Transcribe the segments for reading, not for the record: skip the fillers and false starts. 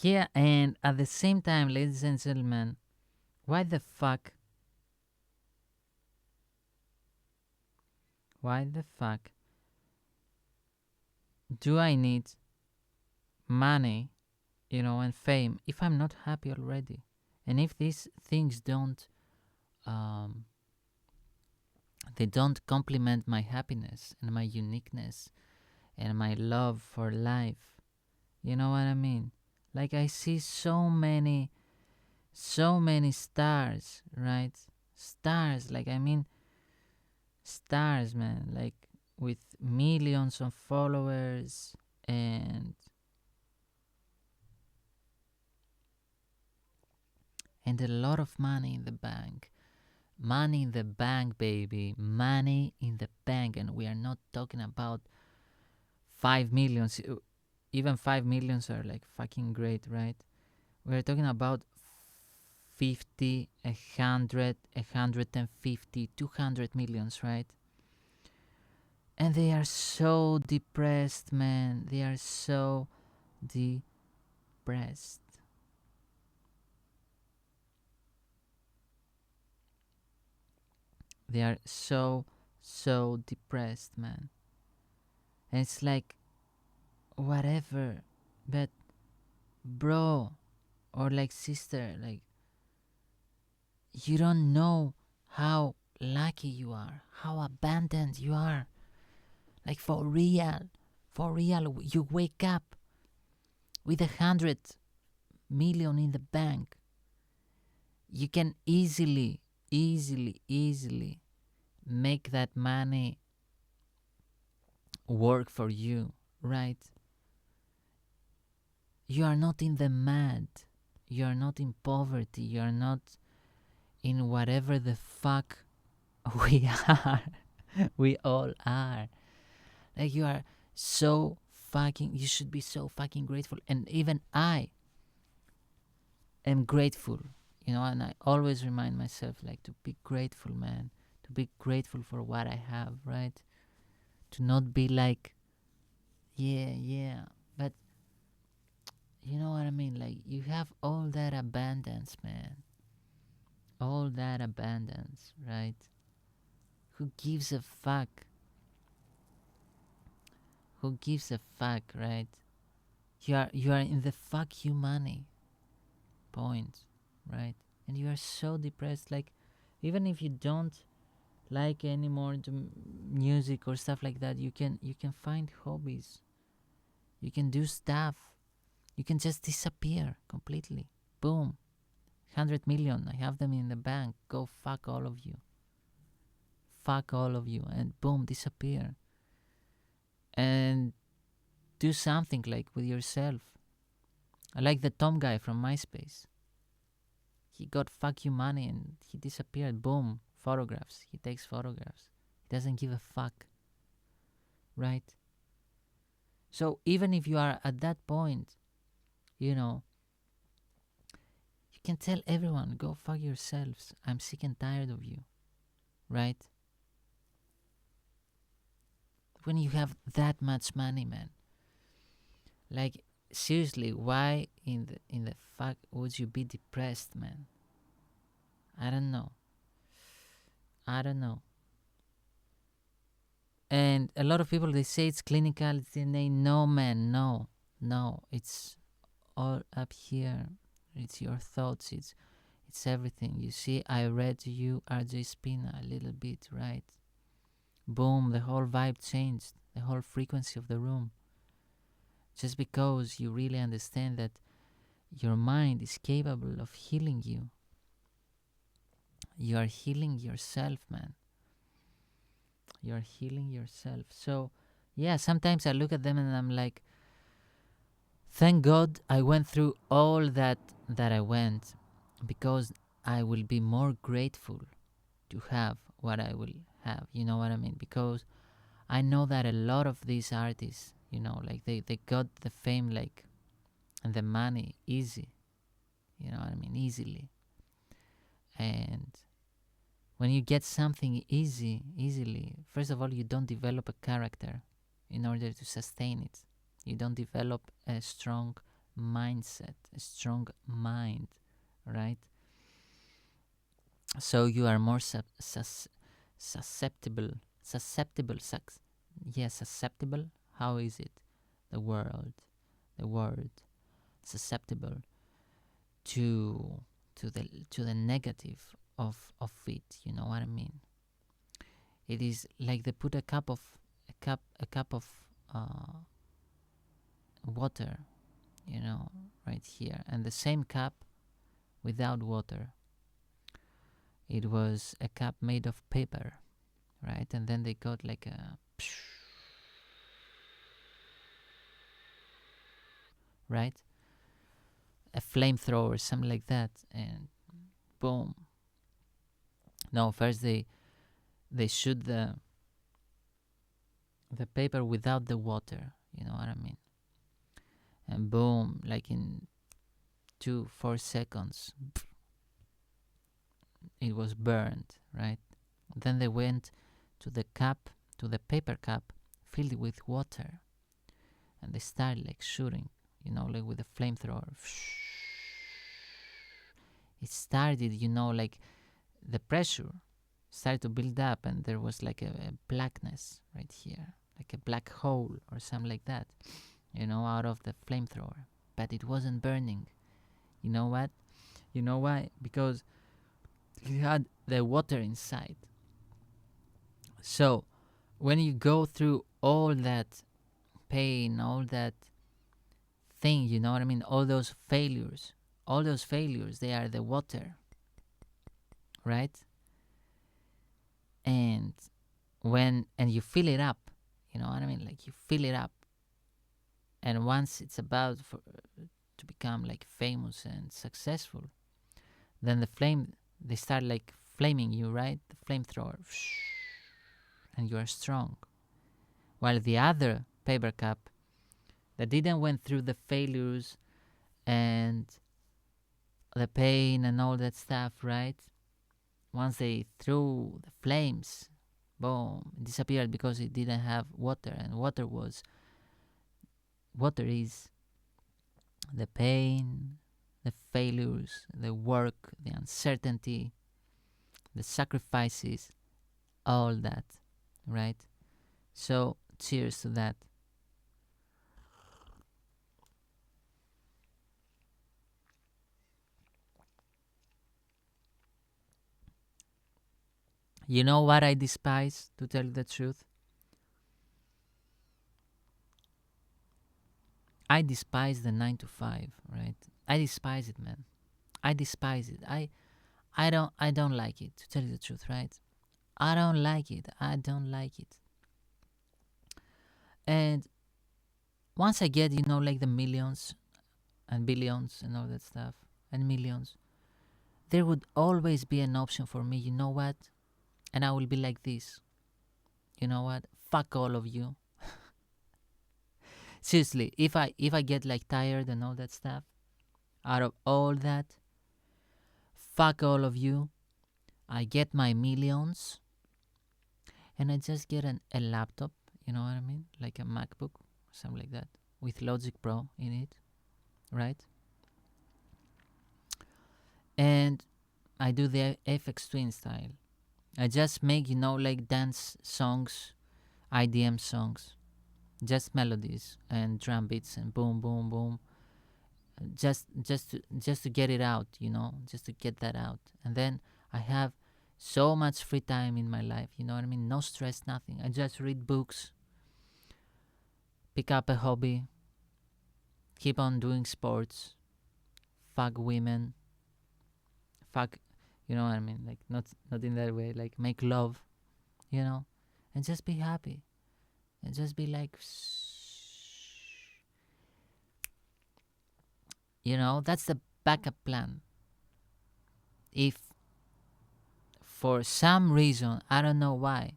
Yeah, and at the same time, ladies and gentlemen, why the fuck, why the fuck do I need money, and fame if I'm not happy already? And if these things um, they don't complement my happiness and my uniqueness and my love for life, you know what I mean? Like I see so many stars, right? Stars, like I mean stars, man, like with millions of followers and a lot of money in the bank. Money in the bank, baby. Money in the bank. And we are not talking about 5 millions. Even 5 millions are like fucking great, right? We're talking about 50, 100, 150, 200 millions, right? And they are so depressed, man. They are so depressed. They are so depressed, man. And it's like, whatever. But, bro, or like sister, like, you don't know how lucky you are, how abundant you are. Like, for real, you wake up with 100 million in the bank. You can easily make that money work for you, right? You are not in the mad. You are not in poverty. You are not in whatever the fuck we are. We all are. Like, you are so fucking, you should be so fucking grateful. And even I am grateful, and I always remind myself, like, to be grateful, man. To be grateful for what I have, right? To not be like, yeah. But you know what I mean? Like, you have all that abundance, man. All that abundance, right? Who gives a fuck? Who gives a fuck, right? You are in the fuck you money point, right? And you are so depressed. Like, even if you don't like anymore the music or stuff like that, you can find hobbies. You can do stuff. You can just disappear completely. Boom. 100 million. I have them in the bank. Go fuck all of you. Fuck all of you. And boom, disappear. And do something like with yourself. I like the Tom guy from MySpace. He got fuck you money and he disappeared. Boom. Photographs. He takes photographs. He doesn't give a fuck. Right? So even if you are at that point, you can tell everyone, go fuck yourselves. I'm sick and tired of you. Right? When you have that much money, man. Like, seriously, why in the fuck would you be depressed, man? I don't know. I don't know. And a lot of people, they say it's clinical. They no, man, no. It's all up here. It's your thoughts. It's everything. You see, I read you, RJ Spina, a little bit, right? Boom, the whole vibe changed. The whole frequency of the room. Just because you really understand that your mind is capable of healing you. You are healing yourself, man. You are healing yourself. So, yeah, sometimes I look at them and I'm like, thank God I went through all that I went, because I will be more grateful to have what I will have. You know what I mean? Because I know that a lot of these artists, like they got the fame, like, and the money easy. You know what I mean? Easily. And when you get something easily, first of all, you don't develop a character in order to sustain it. You don't develop a strong mindset, a strong mind, right? So you are more susceptible, susceptible, susceptible. How is it? The word susceptible to the negative of it. You know what I mean? It is like they put a cup of uh, water, right here, and the same cup without water. It was a cup made of paper, right? And then they got like a right, a flamethrower, something like that, and boom. No, first they shoot the paper without the water. You know what I mean? And boom, like in 4 seconds, it was burned, right? Then they went to the cup, to the paper cup, filled with water, and they started like shooting, like with a flamethrower. It started, like the pressure started to build up, and there was like a blackness right here, like a black hole or something like that, out of the flamethrower. But it wasn't burning. You know what? You know why? Because it had the water inside. So when you go through all that pain, all that thing, you know what I mean? All those failures, they are the water, right? And and you fill it up, you know what I mean? Like you fill it up, and once it's about to become like famous and successful, then they start like flaming you, right? The flamethrower, and you are strong. While the other paper cup that didn't went through the failures and the pain and all that stuff, right? Once they threw the flames, boom, it disappeared because it didn't have water, and water is the pain, the failures, the work, the uncertainty, the sacrifices, all that, right? So cheers to that. You know what I despise, to tell you the truth? I despise the 9 to 5, right? I despise it, man. I despise it. I don't like it, to tell you the truth, right? I don't like it. I don't like it. And once I get, like the millions and billions and all that stuff and millions, there would always be an option for me, you know what? And I will be like this. You know what? Fuck all of you. Seriously, if I get like tired and all that stuff, out of all that, fuck all of you. I get my millions and I just get a laptop, you know what I mean? Like a MacBook, something like that, with Logic Pro in it, right? And I do the FX Twin style. I just make, like dance songs, IDM songs, just melodies and drum beats and boom, boom, boom. Just to get it out, just to get that out. And then I have so much free time in my life, you know what I mean? No stress, nothing. I just read books, pick up a hobby, keep on doing sports, fuck women, fuck, you know what I mean? Like not in that way, like make love, and just be happy and just be like, that's the backup plan. If for some reason, I don't know why,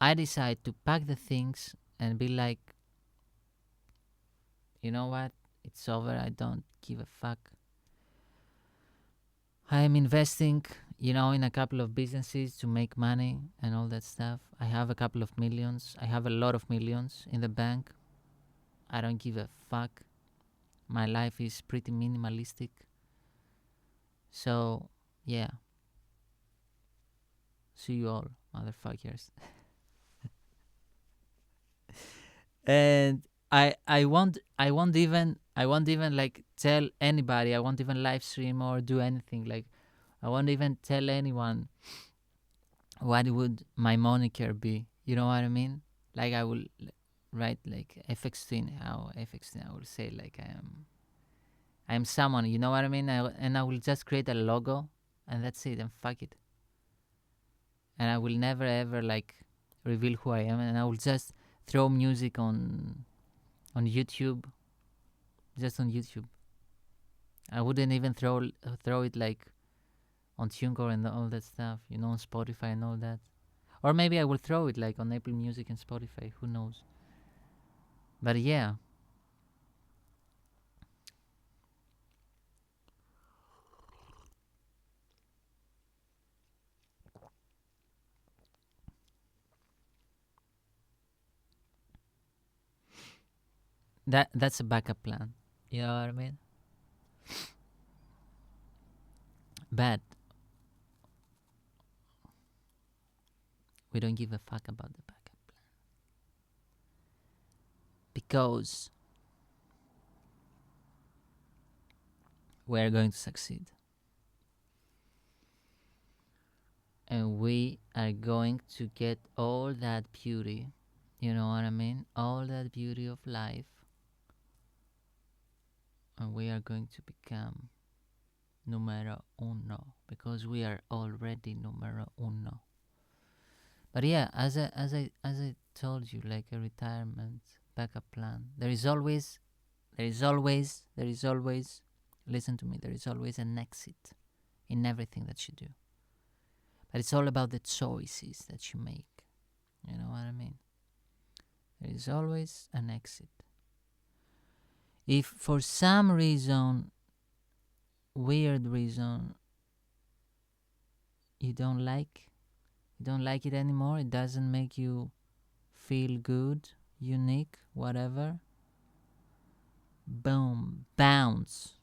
I decide to pack the things and be like, you know what? It's over. I don't give a fuck. I'm investing, in a couple of businesses to make money and all that stuff. I have a couple of millions. I have a lot of millions in the bank. I don't give a fuck. My life is pretty minimalistic. So, yeah. See you all, motherfuckers. And I won't even like tell anybody. I won't even live stream or do anything. Like I won't even tell anyone what would my moniker be. You know what I mean? Like I will write like FX Twin. How FX Twin? I will say like I am someone. You know what I mean? And I will just create a logo, and that's it. And fuck it. And I will never ever like reveal who I am. And I will just throw music on YouTube, just on YouTube. I wouldn't even throw it like on TuneCore and all that stuff. On Spotify and all that. Or maybe I will throw it like on Apple Music and Spotify. Who knows? But yeah, that's a backup plan. You know what I mean? But we don't give a fuck about the backup plan because we're going to succeed. And we are going to get all that beauty. You know what I mean? All that beauty of life. And we are going to become numero uno because we are already numero uno. But yeah, as I told you, like a retirement backup plan, there is always. Listen to me. There is always an exit in everything that you do. But it's all about the choices that you make. You know what I mean? There is always an exit. If for some reason, weird reason, you don't like it anymore, it doesn't make you feel good, unique, whatever, boom, bounce.